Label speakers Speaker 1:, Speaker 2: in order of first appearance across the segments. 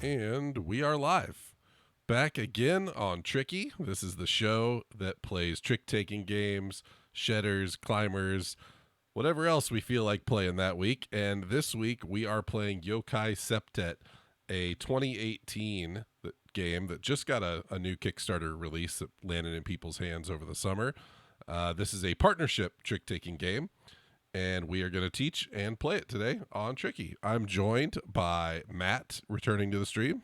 Speaker 1: And we are live. Back again on Tricky. This is the show that plays trick-taking games, shedders, climbers, whatever else we feel like playing that week. And this week we are playing Yokai Septet, a 2018 game that just got a new Kickstarter release that landed in people's hands over the summer. This is a partnership trick-taking game, and we are going to teach and play it today on Tricky. I'm joined by Matt, returning to the stream.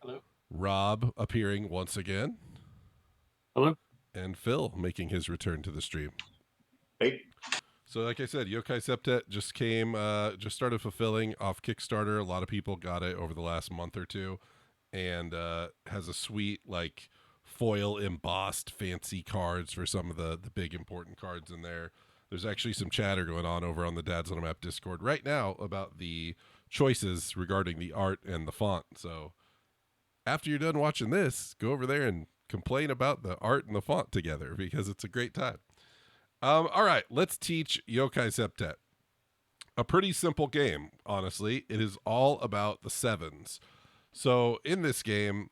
Speaker 2: Hello.
Speaker 1: Rob appearing once again.
Speaker 2: Hello.
Speaker 1: And Phil making his return to the stream.
Speaker 3: Hey.
Speaker 1: So like I said, Yokai Septet just started fulfilling off Kickstarter. A lot of people got it over the last month or two, and has a sweet like foil embossed fancy cards for some of the big important cards in there. There's actually some chatter going on over on the Dads on a Map Discord right now about the choices regarding the art and the font. So after you're done watching this, go over there and complain about the art and the font together because it's a great time. All right, let's teach Yokai Septet. A pretty simple game, honestly. It is all about the sevens. So in this game,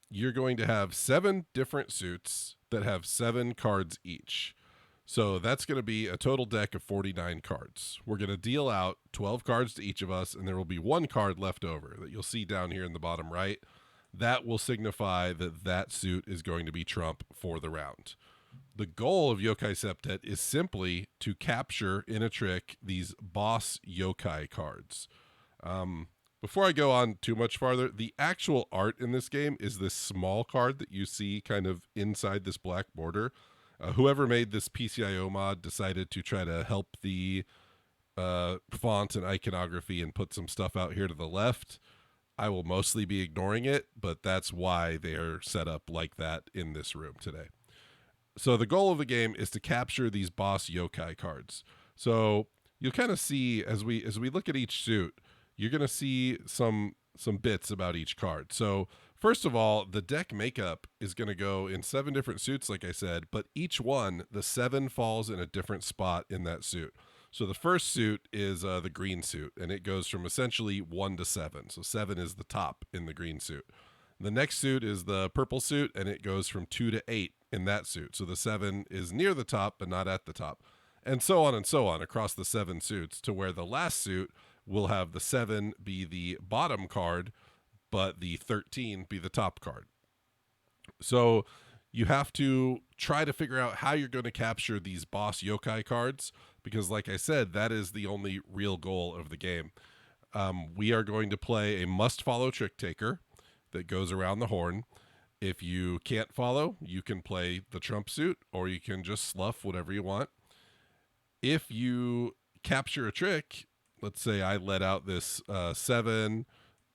Speaker 1: you're going to have 7 different suits that have 7 cards each. So that's going to be a total deck of 49 cards. We're going to deal out 12 cards to each of us, and there will be 1 card left over that you'll see down here in the bottom right. That will signify that that suit is going to be trump for the round. The goal of Yokai Septet is simply to capture in a trick these boss yokai cards. Before I go on too much farther, the actual art in this game is this small card that you see kind of inside this black border. Whoever made this PCIO mod decided to try to help the font and iconography and put some stuff out here to the left. I will mostly be ignoring it, but that's why they're set up like that in this room today. So the goal of the game is to capture these boss yokai cards. So you'll kind of see as we look at each suit, you're going to see some bits about each card. So first of all, the deck makeup is going to go in 7 different suits, like I said, but each one, the 7 falls in a different spot in that suit. So the first suit is the green suit, and it goes from essentially 1 to 7. So 7 is the top in the green suit. The next suit is the purple suit, and it goes from 2 to 8 in that suit. So the 7 is near the top, but not at the top. And so on across the 7 suits, to where the last suit will have the 7 be the bottom card, but the 13 be the top card. So you have to try to figure out how you're going to capture these boss yokai cards, because like I said, that is the only real goal of the game. We are going to play a must-follow trick taker that goes around the horn. If you can't follow, you can play the trump suit, or you can just slough whatever you want. If you capture a trick, let's say I let out this 7,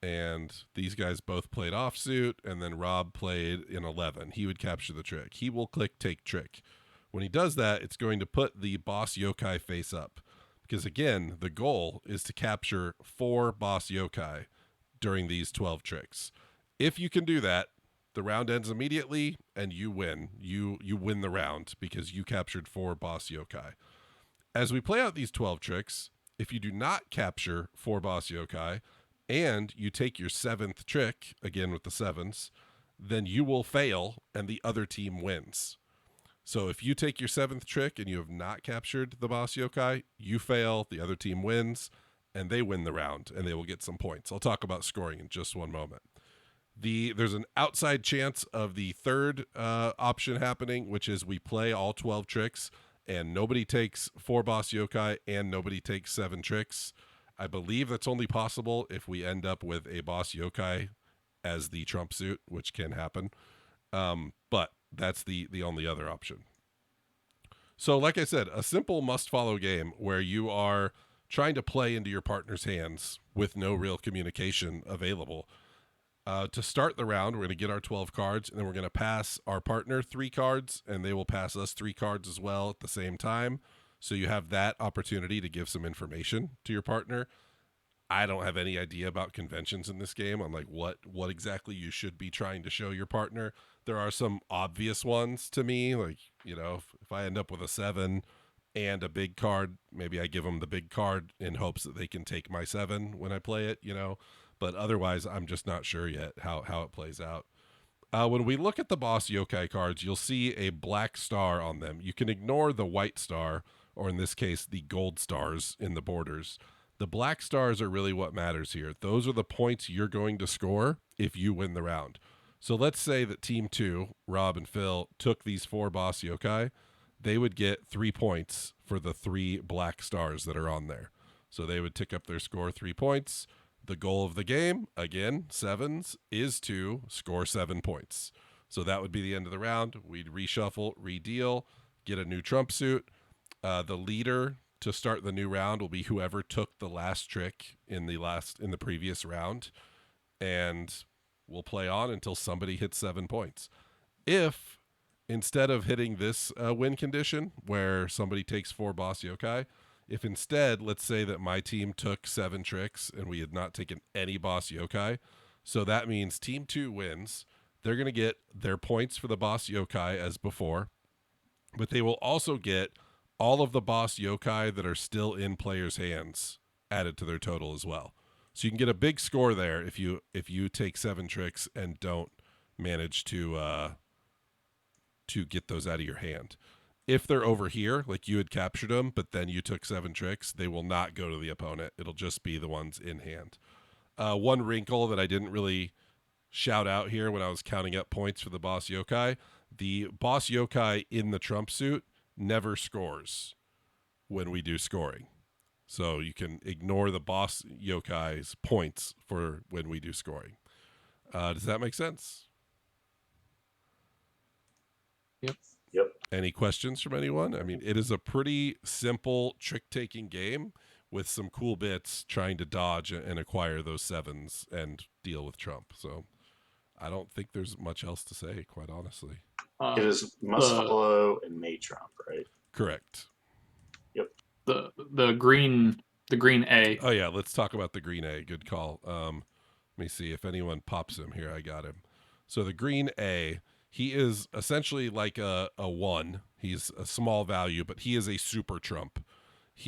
Speaker 1: and these guys both played offsuit, and then Rob played in 11. He would capture the trick. He will click take trick. When he does that, it's going to put the boss yokai face up. Because again, the goal is to capture 4 boss yokai during these 12 tricks. If you can do that, the round ends immediately and you win. You win the round because you captured 4 boss yokai. As we play out these 12 tricks, if you do not capture 4 boss yokai, and you take your 7th trick, again with the 7s, then you will fail and the other team wins. So if you take your 7th trick and you have not captured the boss yokai, you fail, the other team wins, and they win the round, and they will get some points. I'll talk about scoring in just one moment. There's an outside chance of the third option happening, which is we play all 12 tricks, and nobody takes 4 boss yokai, and nobody takes 7 tricks. I believe that's only possible if we end up with a boss yokai as the trump suit, which can happen. But that's the only other option. So like I said, a simple must-follow game where you are trying to play into your partner's hands with no real communication available. To start the round, we're going to get our 12 cards, and then we're going to pass our partner 3 cards, and they will pass us 3 cards as well at the same time. So you have that opportunity to give some information to your partner. I don't have any idea about conventions in this game on like what exactly you should be trying to show your partner. There are some obvious ones to me, like, you know, if I end up with a 7 and a big card, maybe I give them the big card in hopes that they can take my 7 when I play it, you know. but otherwise, I'm just not sure yet how it plays out. When we look at the boss yokai cards, you'll see a black star on them. You can ignore the white star, or in this case, the gold stars in the borders. The black stars are really what matters here. Those are the points you're going to score if you win the round. So let's say that Team 2, Rob and Phil, took these 4 boss yokai. They would get 3 points for the 3 black stars that are on there. So they would tick up their score 3 points. The goal of the game, again, 7s, is to score 7 points. So that would be the end of the round. We'd reshuffle, redeal, get a new trump suit. The leader to start the new round will be whoever took the last trick in the previous round, and we'll play on until somebody hits 7 points. If instead of hitting this win condition where somebody takes 4 boss yokai, if instead, let's say that my team took 7 tricks and we had not taken any boss yokai, so that means Team 2 wins. They're going to get their points for the boss yokai as before, but they will also get all of the boss yokai that are still in players' hands added to their total as well. So you can get a big score there if you take 7 tricks and don't manage to get those out of your hand. If they're over here, like you had captured them, but then you took 7 tricks, they will not go to the opponent. It'll just be the ones in hand. One wrinkle that I didn't really shout out here when I was counting up points for the boss yokai, the boss yokai in the trump suit never scores when we do scoring. So you can ignore the boss yokai's points for when we do scoring. Does that make sense?
Speaker 2: Yep.
Speaker 1: Any questions from anyone? I mean, it is a pretty simple trick-taking game with some cool bits trying to dodge and acquire those 7s and deal with Trump. So I don't think there's much else to say, quite honestly.
Speaker 3: It is must follow and may trump, right?
Speaker 1: Correct.
Speaker 3: Yep.
Speaker 2: The green A.
Speaker 1: Oh, yeah, let's talk about the green A. Good call. Let me see if anyone pops him. Here, I got him. So the green A, he is essentially like a 1. He's a small value, but he is a super trump.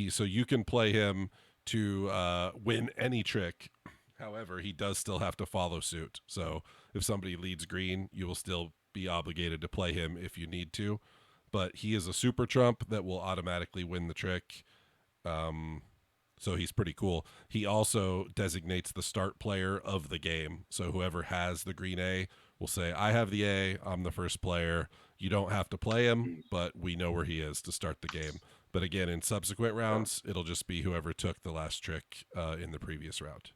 Speaker 1: So you can play him to win any trick. However, he does still have to follow suit. So if somebody leads green, you will still be obligated to play him if you need to. But he is a super trump that will automatically win the trick. So he's pretty cool. He also designates the start player of the game. So whoever has the green A will say, I have the A, I'm the first player. You don't have to play him, but we know where he is to start the game. But again, in subsequent rounds, it'll just be whoever took the last trick in the previous round.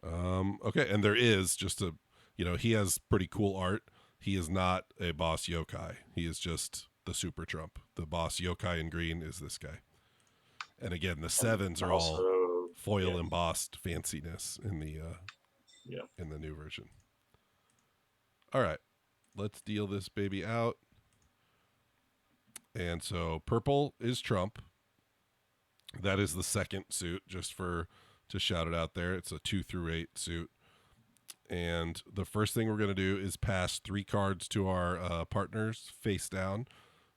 Speaker 1: Okay, and there is just he has pretty cool art. He is not a boss yokai. He is just the super trump. The boss yokai in green is this guy. And again, the 7s are
Speaker 3: Also,
Speaker 1: all foil embossed fanciness in the in the new version. All right, let's deal this baby out. And so purple is Trump. That is the second suit, just to shout it out there. It's a 2 through 8 suit. And the first thing we're going to do is pass 3 cards to our partners face down.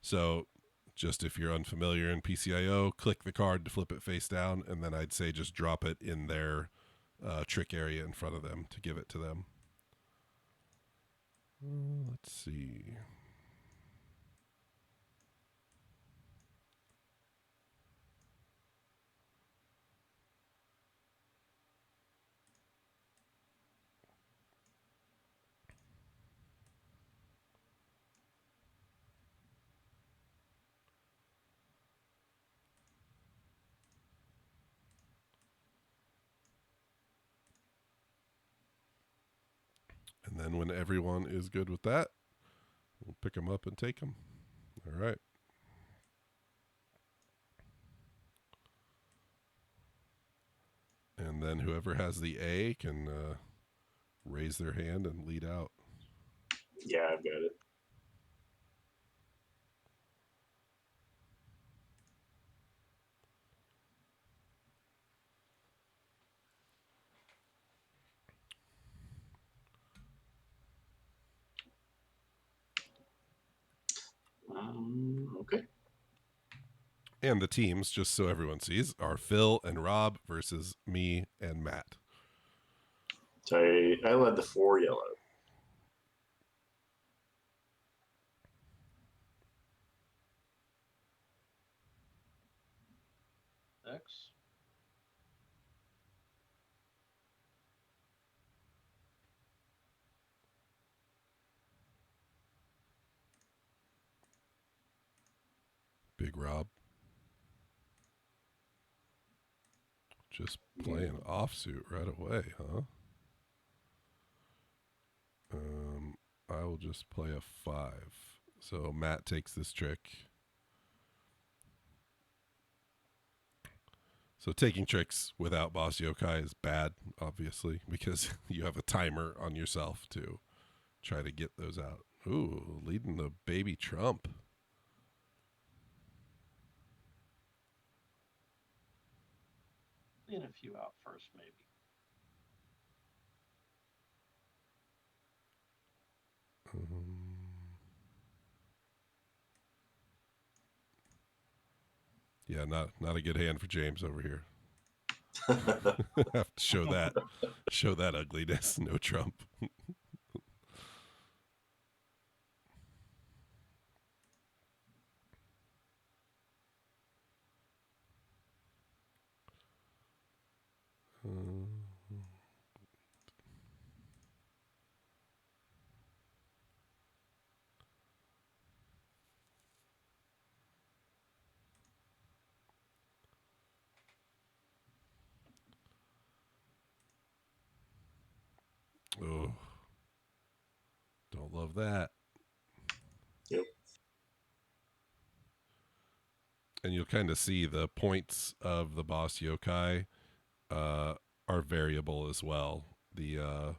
Speaker 1: So just if you're unfamiliar in PCIO, click the card to flip it face down, and then I'd say just drop it in their trick area in front of them to give it to them. Let's see. And then when everyone is good with that, we'll pick them up and take them. All right. And then whoever has the A can raise their hand and lead out.
Speaker 3: Yeah, I've got it. Okay.
Speaker 1: And the teams, just so everyone sees, are Phil and Rob versus me and Matt.
Speaker 3: So I led the 4 yellow.
Speaker 4: X.
Speaker 1: Big Rob. Just playing offsuit right away, huh? I will just play a 5. So Matt takes this trick. So taking tricks without Boss Yokai is bad, obviously, because you have a timer on yourself to try to get those out. Ooh, leading the baby Trump.
Speaker 4: Lean a few out first, maybe.
Speaker 1: Yeah, not a good hand for James over here. Have to show that ugliness. No Trump. Oh, don't love that.
Speaker 3: Yep.
Speaker 1: And you'll kind of see the points of the Boss Yokai are variable as well. The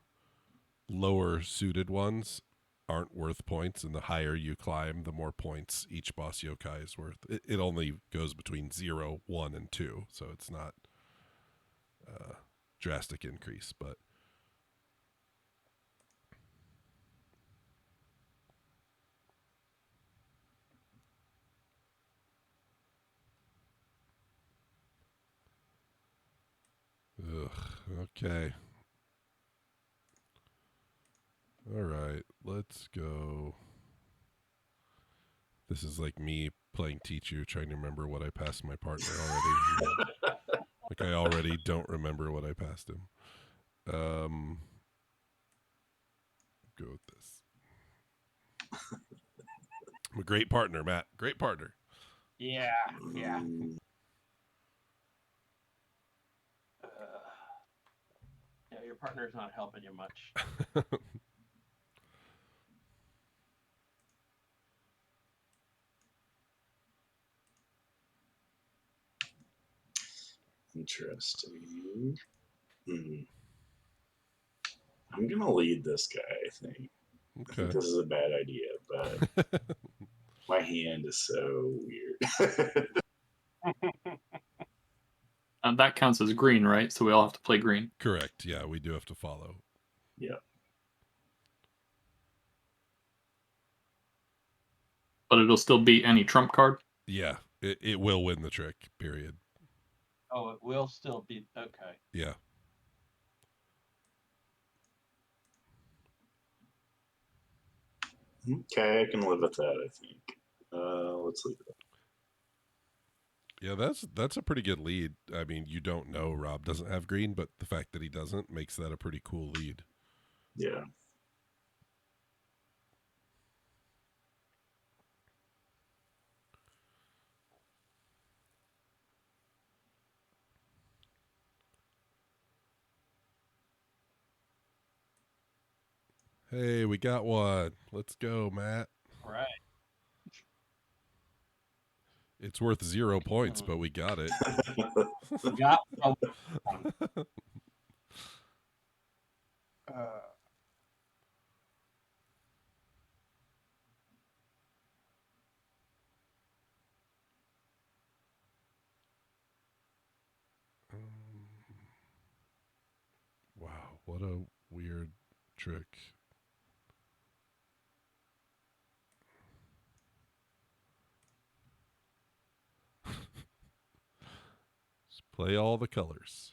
Speaker 1: lower suited ones aren't worth points, and the higher you climb, the more points each Boss Yokai is worth. It only goes between 0, 1, and 2, so it's not a drastic increase, but ugh, okay. All right, let's go. This is like me playing Teach You, trying to remember what I passed my partner already. Like I already don't remember what I passed him. Go with this. I'm a great partner, Matt. Great partner.
Speaker 4: Yeah. Yeah. Yeah, your partner's not helping you much.
Speaker 3: Interesting. I'm going to lead this guy, I think. I think
Speaker 1: Okay.
Speaker 3: this is a bad idea, but my hand is so weird.
Speaker 2: That counts as green, right? So we all have to play green.
Speaker 1: Correct. Yeah, we do have to follow.
Speaker 3: Yeah.
Speaker 2: But it'll still beat any trump card.
Speaker 1: Yeah, it will win the trick, period.
Speaker 4: Oh, it will still be okay.
Speaker 1: Yeah.
Speaker 3: Okay, I can live with that, I think. Let's leave it.
Speaker 1: Yeah, that's a pretty good lead. I mean, you don't know Rob doesn't have green, but the fact that he doesn't makes that a pretty cool lead.
Speaker 3: Yeah.
Speaker 1: Hey, we got one. Let's go, Matt.
Speaker 4: All right.
Speaker 1: It's worth 0 points, but we got it.
Speaker 4: Got one.
Speaker 1: Wow, what a weird trick. Play all the colors.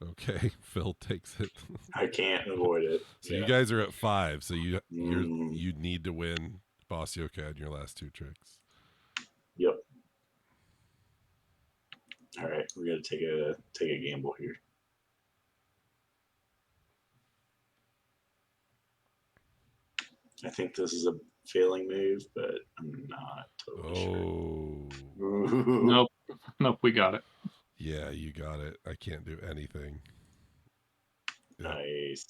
Speaker 1: Okay, Phil takes it.
Speaker 3: I can't avoid it.
Speaker 1: So you guys are at 5. So you
Speaker 3: Mm.
Speaker 1: need to win Boss Yokai on your last 2 tricks.
Speaker 3: Yep. All right, we're gonna take a gamble here. I think this is a failing move, but I'm not totally sure.
Speaker 1: Oh.
Speaker 3: Ooh.
Speaker 2: Nope. Nope, we got it.
Speaker 1: Yeah, you got it. I can't do anything. Yep.
Speaker 3: Nice.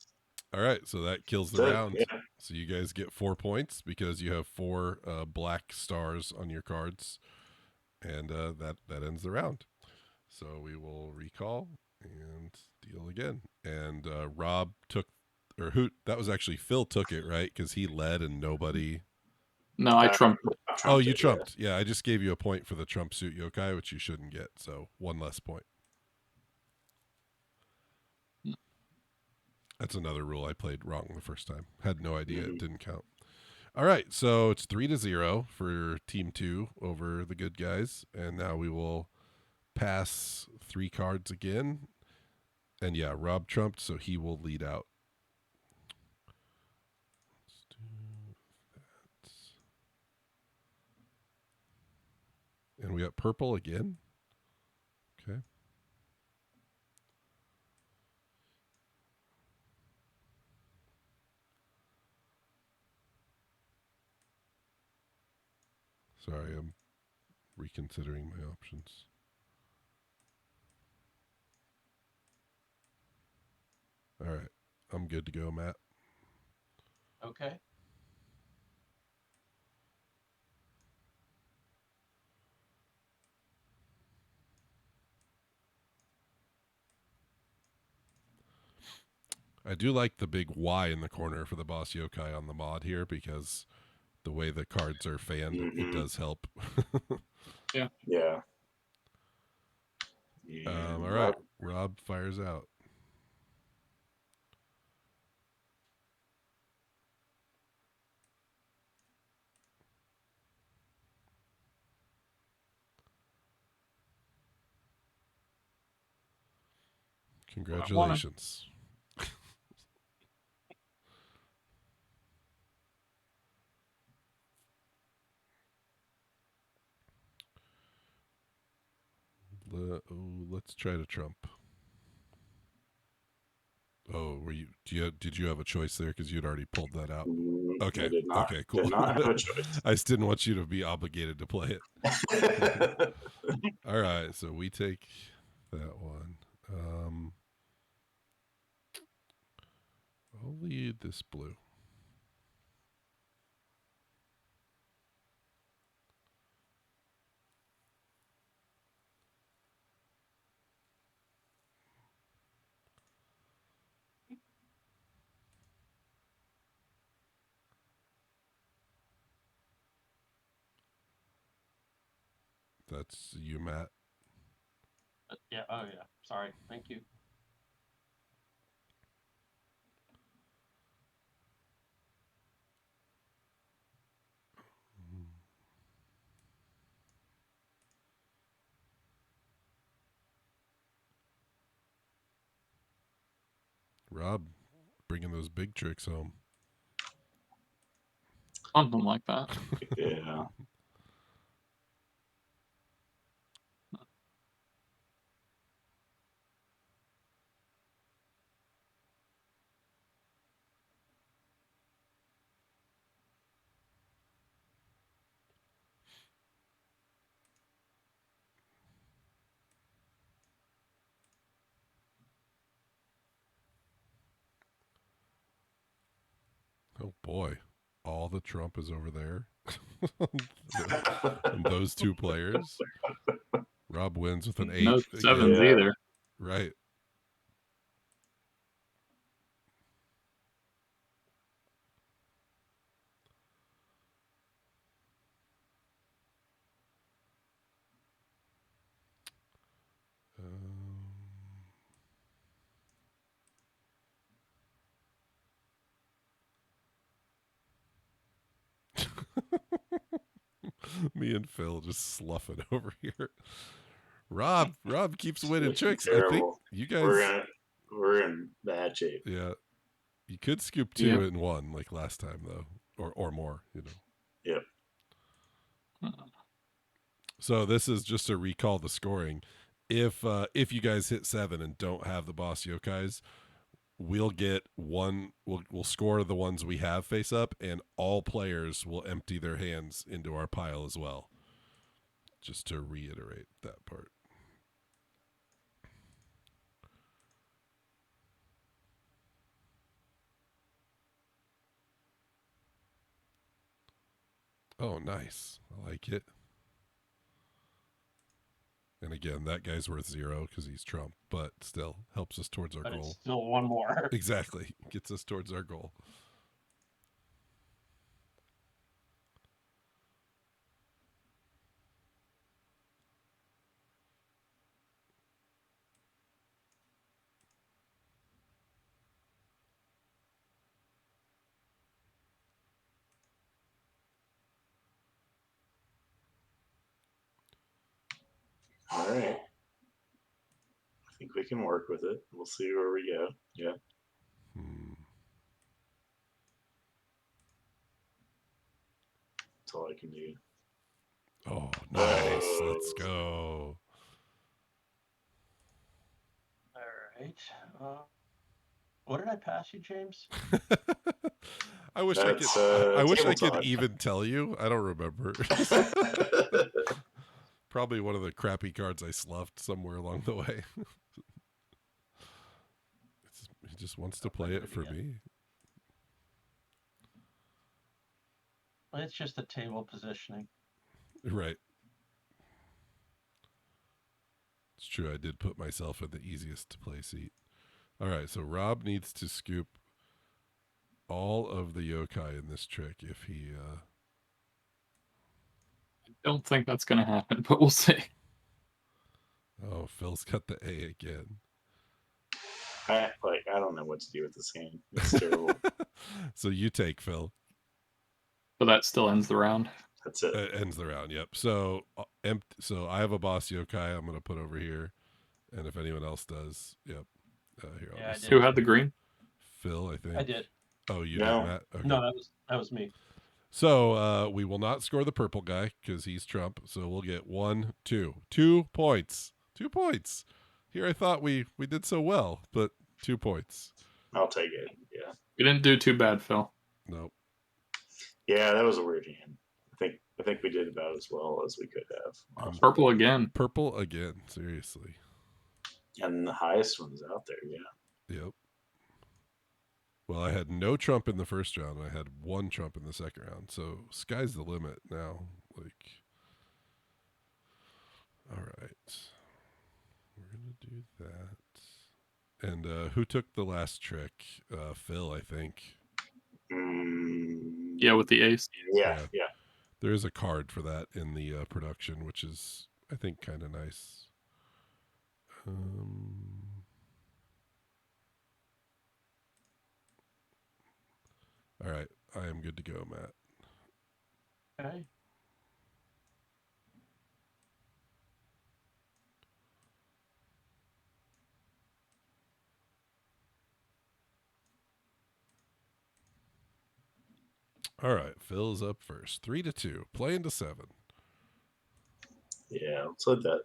Speaker 1: All right, so that kills the
Speaker 3: So,
Speaker 1: round.
Speaker 3: yeah.
Speaker 1: So you guys get 4 points because you have 4 black stars on your cards, and that ends the round. So we will recall and deal again. And Rob took, or who? That was actually Phil took it, right? Because he led and nobody.
Speaker 2: No, I trumped it.
Speaker 1: Oh, you
Speaker 3: it,
Speaker 1: trumped. Yeah, I just gave you a point for the trump suit yokai, which you shouldn't get. So 1 less point. That's another rule I played wrong the first time. Had no idea it didn't count. All right, so it's 3-0 for Team 2 over the good guys, and now we will pass 3 cards again. And yeah, Rob trumped, so he will lead out. Let's do that. And we got purple again. Okay. Sorry, I'm reconsidering my options. All right, I'm good to go, Matt.
Speaker 4: Okay.
Speaker 1: I do like the big Y in the corner for the boss yokai on the mod here because the way the cards are fanned, it does help.
Speaker 2: Yeah.
Speaker 3: Yeah. And
Speaker 1: All right, Rob fires out. Congratulations. Let's try to trump. Oh, did you have a choice there because you'd already pulled that out? Okay.
Speaker 3: I did not.
Speaker 1: Okay, cool.
Speaker 3: Did not have a choice.
Speaker 1: I just didn't want you to be obligated to play it. All right, so we take that one. I'll lead this blue. That's you, Matt.
Speaker 4: Yeah. Oh, yeah. Sorry. Thank you.
Speaker 1: Rob, bringing those big tricks home.
Speaker 2: Something like that.
Speaker 3: Yeah.
Speaker 1: Oh boy, all the Trump is over there. And those 2 players. Rob wins with an 8.
Speaker 2: No sevens
Speaker 3: Yeah.
Speaker 2: either.
Speaker 1: Right. Me and Phil just sloughing over here. Rob keeps winning
Speaker 3: Looking
Speaker 1: tricks. I think
Speaker 3: terrible.
Speaker 1: you guys.
Speaker 3: We're in bad shape.
Speaker 1: Yeah, you could scoop 2
Speaker 2: Yep.
Speaker 1: in 1 like last time though, or more.
Speaker 3: Yep.
Speaker 1: So this is just to recall the scoring. If you guys hit 7 and don't have the boss yokais, we'll get one. We'll score the ones we have face up, and all players will empty their hands into our pile as well. Just to reiterate that part. Oh, nice. I like it. And again, that guy's worth 0 because he's Trump, but still helps us towards our
Speaker 4: But it's
Speaker 1: goal.
Speaker 4: still one more.
Speaker 1: Exactly. Gets us towards our goal.
Speaker 3: All right. I think we can work with it. We'll see where we go. Yeah. That's all I can do.
Speaker 1: Oh, nice. Let's go.
Speaker 4: All right. What did I pass you, James?
Speaker 1: I wish
Speaker 3: That's,
Speaker 1: I wish I
Speaker 3: table
Speaker 1: could
Speaker 3: talk.
Speaker 1: even tell you. I don't remember. Probably one of the crappy cards I sloughed somewhere along the way. He just wants to play it for me.
Speaker 4: It's just the table positioning.
Speaker 1: Right. It's true. I did put myself in the easiest to play seat. All right. So Rob needs to scoop all of the yokai in this trick if he.
Speaker 2: I don't think that's going to happen, but we'll see.
Speaker 1: Oh, Phil's got the A again.
Speaker 3: I don't know what to do with this hand. It's terrible.
Speaker 1: So you take, Phil.
Speaker 2: But that still ends the round.
Speaker 3: That's it.
Speaker 1: Ends the round. Yep. So so I have a boss yokai. I'm gonna put over here, and if anyone else does, yep. Here,
Speaker 4: Yeah, I
Speaker 1: just
Speaker 4: did.
Speaker 2: Who had the green?
Speaker 1: Phil, I think.
Speaker 4: I did.
Speaker 1: Oh, you
Speaker 3: No.
Speaker 1: did, Matt. Okay.
Speaker 4: No, that was me.
Speaker 1: So we will not score the purple guy because he's Trump. So we'll get 1, 2 points. 2 points. Here I thought we did so well, but 2 points.
Speaker 3: I'll take it. Yeah.
Speaker 2: You didn't do too bad, Phil.
Speaker 1: Nope.
Speaker 3: Yeah, that was a weird hand. I think we did about as well as we could have.
Speaker 2: Purple again.
Speaker 1: Purple again. Seriously.
Speaker 3: And the highest one's out there. Yeah.
Speaker 1: Yep. Well, I had no Trump in the first round. I had 1 Trump in the second round. So sky's the limit now. All right. We're going to do that. And who took the last trick? Phil, I think.
Speaker 2: Yeah, with the ace.
Speaker 3: Yeah.
Speaker 1: There is a card for that in the production, which is, I think, kind of nice. All right. I am good to go, Matt.
Speaker 4: Okay.
Speaker 1: All right. Phil's up first. 3-2. Playing to 7.
Speaker 3: Yeah. Let's let that.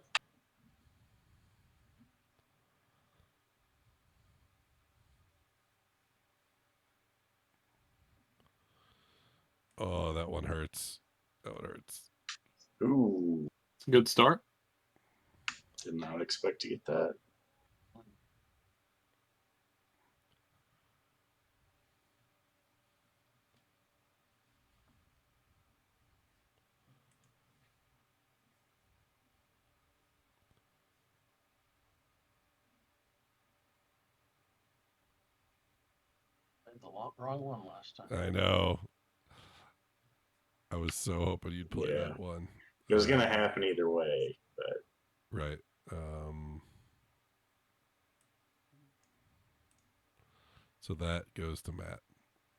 Speaker 1: Oh, that one hurts. That one hurts.
Speaker 3: Ooh.
Speaker 2: It's a good start.
Speaker 3: Did not expect to get that.
Speaker 4: I had the wrong one last time.
Speaker 1: I know. I was so hoping you'd play
Speaker 3: Yeah.
Speaker 1: that one.
Speaker 3: It was going to happen either way, but
Speaker 1: Right. So that goes to Matt.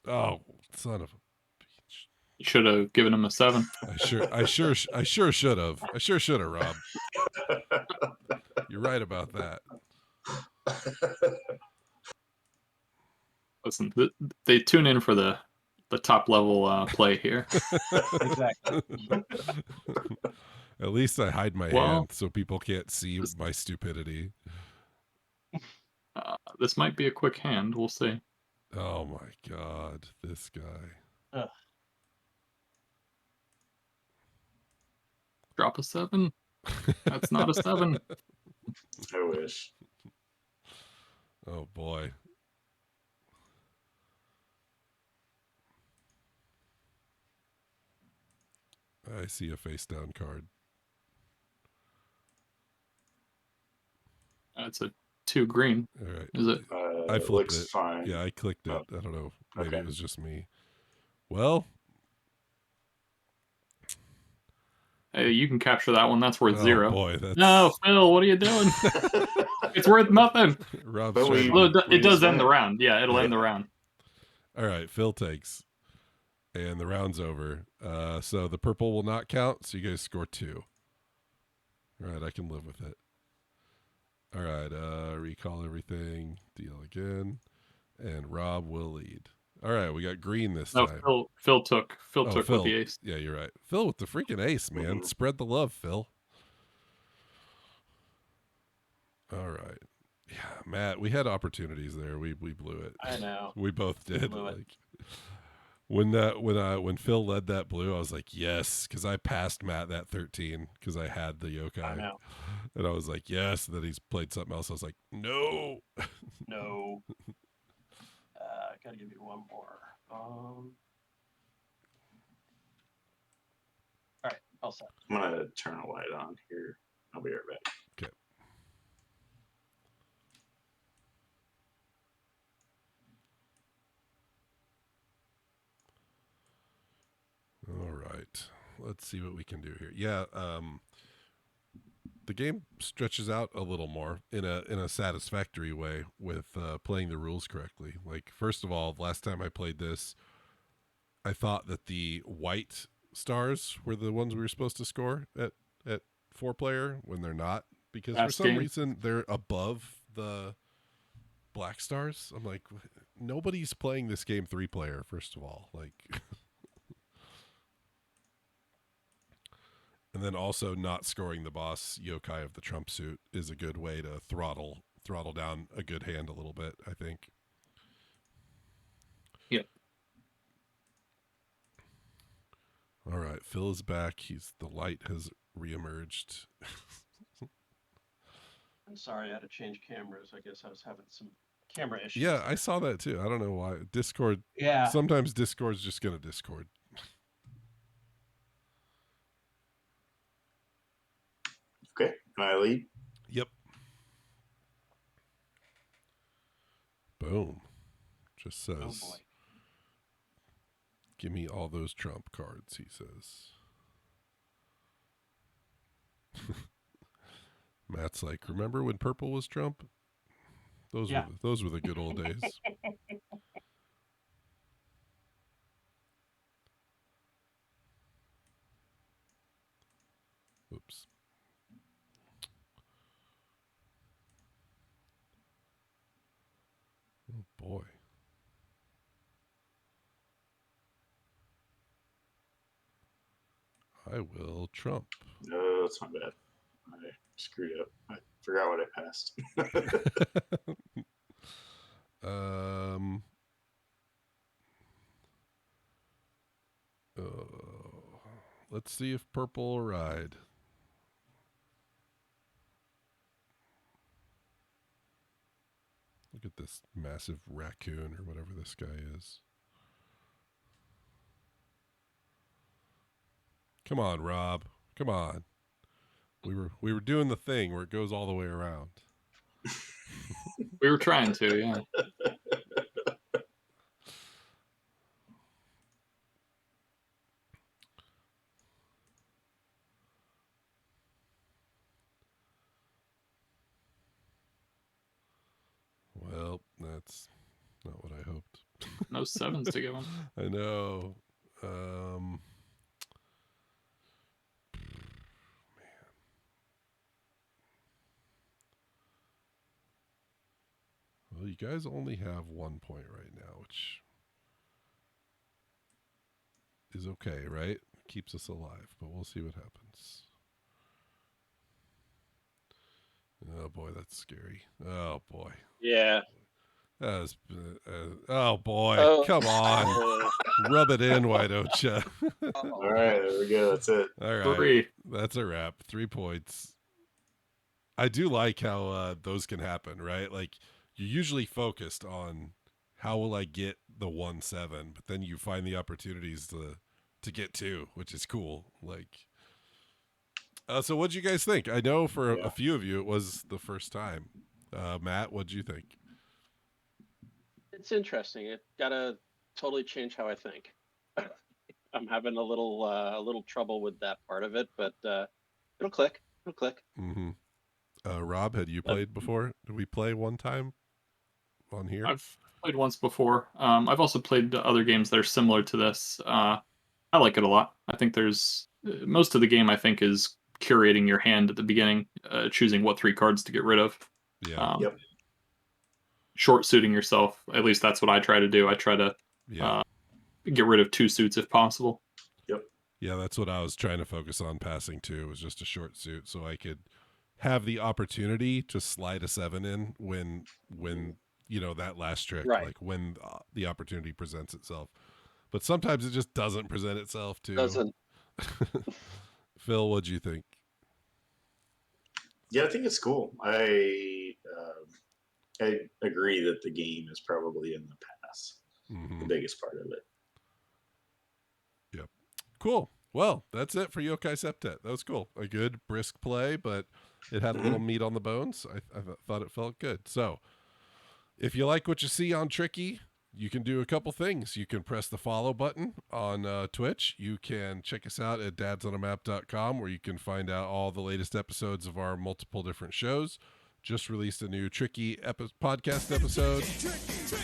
Speaker 1: Oh, son of a bitch.
Speaker 2: You should have given him a 7.
Speaker 1: I sure should have. I sure should have, Rob. You're right about that.
Speaker 2: Listen, they tune in for the top level play here.
Speaker 4: Exactly.
Speaker 1: At least I hide my
Speaker 2: Well,
Speaker 1: hand so people can't see
Speaker 2: this-
Speaker 1: my stupidity.
Speaker 2: This might be a quick hand. We'll see.
Speaker 1: Oh my god, this guy.
Speaker 4: Ugh.
Speaker 2: Drop a 7. That's not a 7.
Speaker 3: I wish.
Speaker 1: Oh boy. I see a face down card.
Speaker 2: That's a 2 green.
Speaker 1: All right.
Speaker 2: Is it?
Speaker 1: I flipped
Speaker 3: Looks
Speaker 1: it.
Speaker 3: fine.
Speaker 1: Yeah, I clicked it.
Speaker 3: Oh.
Speaker 1: I don't know. Maybe
Speaker 3: Okay.
Speaker 1: it was just me. Well,
Speaker 2: Hey, you can capture that one. That's worth
Speaker 1: oh
Speaker 2: 0.
Speaker 1: boy, that's
Speaker 2: No, Phil, what are you doing? It's worth nothing.
Speaker 1: Rob's
Speaker 3: But
Speaker 1: trying to-
Speaker 2: Well, it
Speaker 3: We
Speaker 2: does
Speaker 3: just
Speaker 2: end the
Speaker 3: went.
Speaker 2: round. Yeah, it'll end the round.
Speaker 1: All right, Phil takes. And the round's over. So the purple will not count, so you guys score 2. All right, I can live with it. All right, recall everything, deal again, and Rob will lead. All right, we got green this
Speaker 2: No,
Speaker 1: time.
Speaker 2: Phil took
Speaker 1: Oh,
Speaker 2: with the ace.
Speaker 1: Yeah, you're right. Phil with the freaking ace, man.
Speaker 3: Mhm.
Speaker 1: Spread the love, Phil. All right. Yeah, Matt, we had opportunities there. We blew it.
Speaker 4: I know.
Speaker 1: We both did.
Speaker 4: blew it.
Speaker 1: Like when Phil led that blue, I was like, yes, because I passed Matt that 13 because I had the yokai.
Speaker 4: I know.
Speaker 1: And I was like, yes. And then he's played something else. I was like, no.
Speaker 4: No. Gotta give you one more. All right, all set.
Speaker 3: I'm gonna turn a light on here. I'll be right back.
Speaker 1: Okay. All right. Let's see what we can do here. Yeah, the game stretches out a little more in a satisfactory way with playing the rules correctly. Like, first of all, last time I played this, I thought that the white stars were the ones we were supposed to score at 4-player when they're not, because for
Speaker 2: Last
Speaker 1: some
Speaker 2: game.
Speaker 1: reason they're above the black stars. I'm like, nobody's playing this game 3-player, first of all. Like, and then also not scoring the boss yokai of the Trump suit is a good way to throttle down a good hand a little bit, I think.
Speaker 2: Yep.
Speaker 1: All right, Phil is back. The light has reemerged.
Speaker 4: I'm sorry, I had to change cameras. I guess I was having some camera issues.
Speaker 1: Yeah, I saw that too. I don't know why. Discord.
Speaker 4: Yeah.
Speaker 1: Sometimes Discord's just gonna Discord.
Speaker 3: Okay, can I lead?
Speaker 1: Yep. Boom. Just
Speaker 4: Oh
Speaker 1: says,
Speaker 4: boy.
Speaker 1: give me all those Trump cards, he says. Matt's like, remember when purple was Trump? Those were the good old days. Oops. Oh boy. I will Trump.
Speaker 3: No, that's not bad. I screwed up. I forgot what I passed.
Speaker 1: Let's see if purple will ride. Look at this massive raccoon or whatever this guy is. Come on, Rob. Come on. We were doing the thing where it goes all the way around.
Speaker 2: We were trying to, yeah.
Speaker 1: Well, that's not what I hoped.
Speaker 2: No 7s to give him.
Speaker 1: I know. you guys only have 1 point right now, which is okay, right? Keeps us alive, but we'll see what happens. Oh boy, that's scary. Oh boy.
Speaker 5: Yeah.
Speaker 1: That was, oh boy,
Speaker 5: Oh.
Speaker 1: come on. Rub it in, why don't you?
Speaker 3: All right, there we go. That's it.
Speaker 1: All right.
Speaker 2: 3.
Speaker 1: That's a wrap. 3 points. I do like how those can happen, right? Like you're usually focused on how will I get the 1-7, but then you find the opportunities to get 2, which is cool. Like, so what'd you guys think? I know for a few of you it was the first time. Matt, what'd you think?
Speaker 5: It's interesting. It gotta totally change how I think. I'm having a little trouble with that part of it, but it'll click. It'll click.
Speaker 1: Mm-hmm. Rob, had you played before? Did we play one time on here?
Speaker 2: I've played once before. I've also played other games that are similar to this. I like it a lot. I think there's most of the game, I think, is curating your hand at the beginning, choosing what 3 cards to get rid of.
Speaker 1: Yeah.
Speaker 3: Yep.
Speaker 2: Short suiting yourself. At least that's what I try to do. I try to get rid of 2 suits if possible.
Speaker 3: Yep.
Speaker 1: Yeah, that's what I was trying to focus on passing to, was just a short suit so I could have the opportunity to slide a 7 in when you know, that last trick,
Speaker 5: Right.
Speaker 1: like when the opportunity presents itself. But sometimes it just doesn't present itself too.
Speaker 5: Doesn't.
Speaker 1: Phil, what'd you think?
Speaker 3: Yeah, I think it's cool. I agree that the game is probably in the pass.
Speaker 1: Mm-hmm.
Speaker 3: The biggest part of it.
Speaker 1: Yep. Cool. Well, that's it for Yokai Septet. That was cool. A good, brisk play, but it had a little meat on the bones. I thought it felt good. So, if you like what you see on Tricky, you can do a couple things. You can press the follow button on Twitch. You can check us out at dadsonamap.com, where you can find out all the latest episodes of our multiple different shows. Just released a new Tricky podcast episode.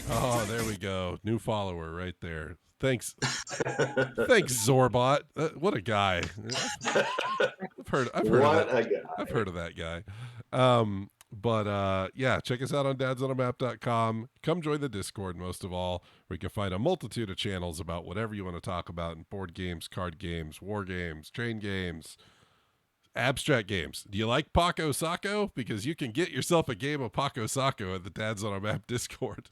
Speaker 1: Oh, there we go. New follower right there. Thanks. Thanks, Zorbot. What a guy. I've heard of that.
Speaker 3: A guy.
Speaker 1: I've heard of that guy. But yeah, check us out on dadsonamap.com. Come join the Discord, most of all, where you can find a multitude of channels about whatever you want to talk about in board games, card games, war games, train games, abstract games. Do you like Paco Saco? Because you can get yourself a game of Paco Saco at the Dads on Our Map Discord.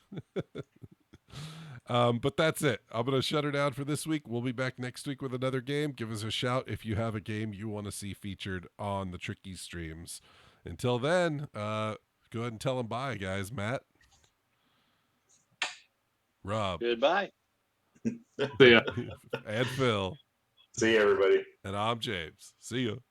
Speaker 1: But that's it. I'm going to shut her down for this week. We'll be back next week with another game. Give us a shout if you have a game you want to see featured on the Tricky streams. Until then, go ahead and tell them bye, guys. Matt, Rob,
Speaker 5: Goodbye.
Speaker 2: So yeah.
Speaker 1: and Phil.
Speaker 3: See you, everybody.
Speaker 1: And I'm James. See you.